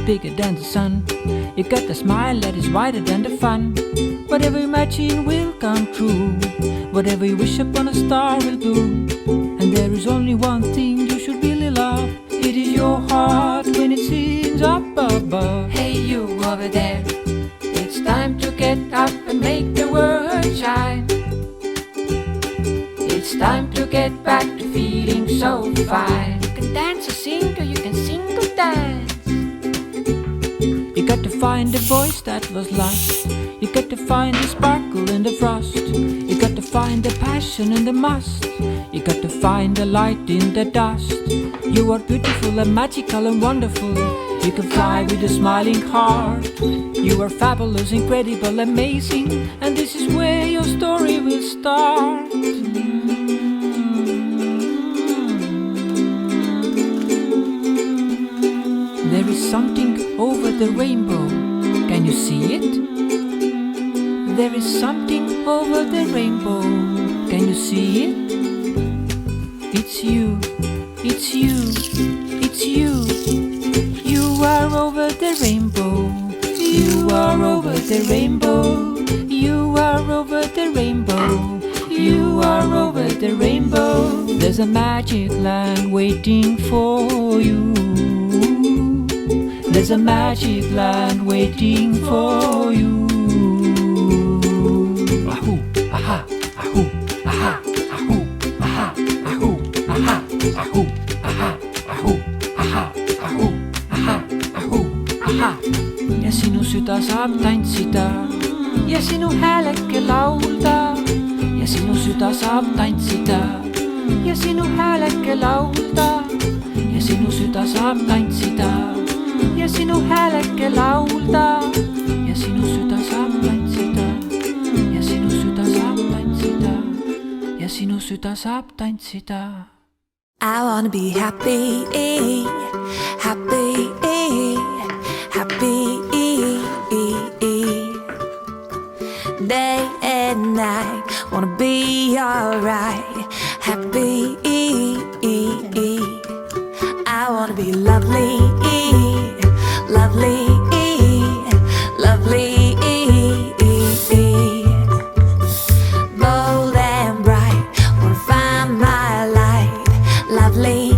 bigger than the sun. You got the smile that is wider than the fun. Whatever you imagine will come true. Whatever you wish upon a star will do. And there is only one thing you should really love. It is your heart when it sings up above. Hey you over there, it's time to get up and make the world shine. It's time to get back to feeling so fine. You can dance or sing, or you can sing or dance. You got to find the voice that was lost. You got to find the sparkle in the frost. You got to find the passion in the must. You got to find the light in the dust. You are beautiful and magical and wonderful. You can fly with a smiling heart. You are fabulous, incredible, amazing. And this is where your story will start. There is something over the rainbow. Can you see it? There is something over the rainbow. Can you see it? It's you, it's you, it's you. You are over the rainbow. You are over the rainbow. You are over the rainbow. You are over the rainbow. There's a magic land waiting for you. There's a magic land waiting for you. Ahoo, aha, ahoo, aha, ahoo, aha, ahoo, aha, ahoo, aha, ahoo, aha, ahoo, aha, ahoo, aha. Ja sinu süda saab tantsida ja sinu hääleke laulda. Ja sinu süda saab tantsida ja sinu hääleke laulda. Ja sinu süda saab tantsida ja sinu hääleke laulda. Ja sinu süda saab tantsida ja sinu süda saab tantsida ja sinu süda saab tantsida. I wanna be happy, happy, happy. Day and night, wanna be alright, happy. I wanna be lovely, lovely, lovely. Bold and bright, wanna find my light, lovely.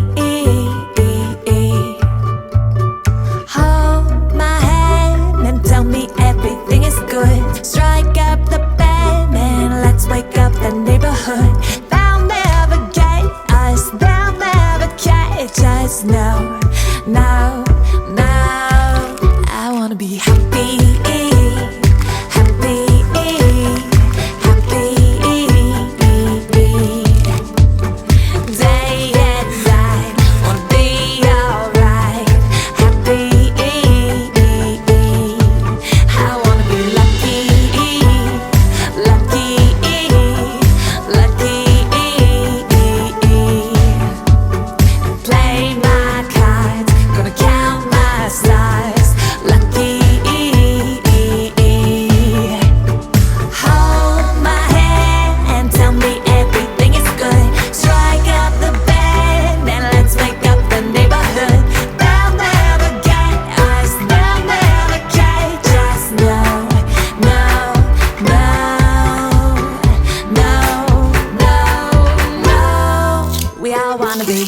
Hold my hand and tell me everything is good. Strike up the band and let's wake up the neighborhood. They'll never get us, they'll never catch us. No, no, no. I wanna be happy, happy, happy. Day and night, wanna be alright, happy. I wanna be lucky, lucky, lucky. Play my cards, gonna count my stars, lucky. Hold my hand and tell me everything is good. Strike up the band and let's wake up the neighborhood. They'll never get us, they'll never catch us. No, no, no, no, no, no. We all wanna be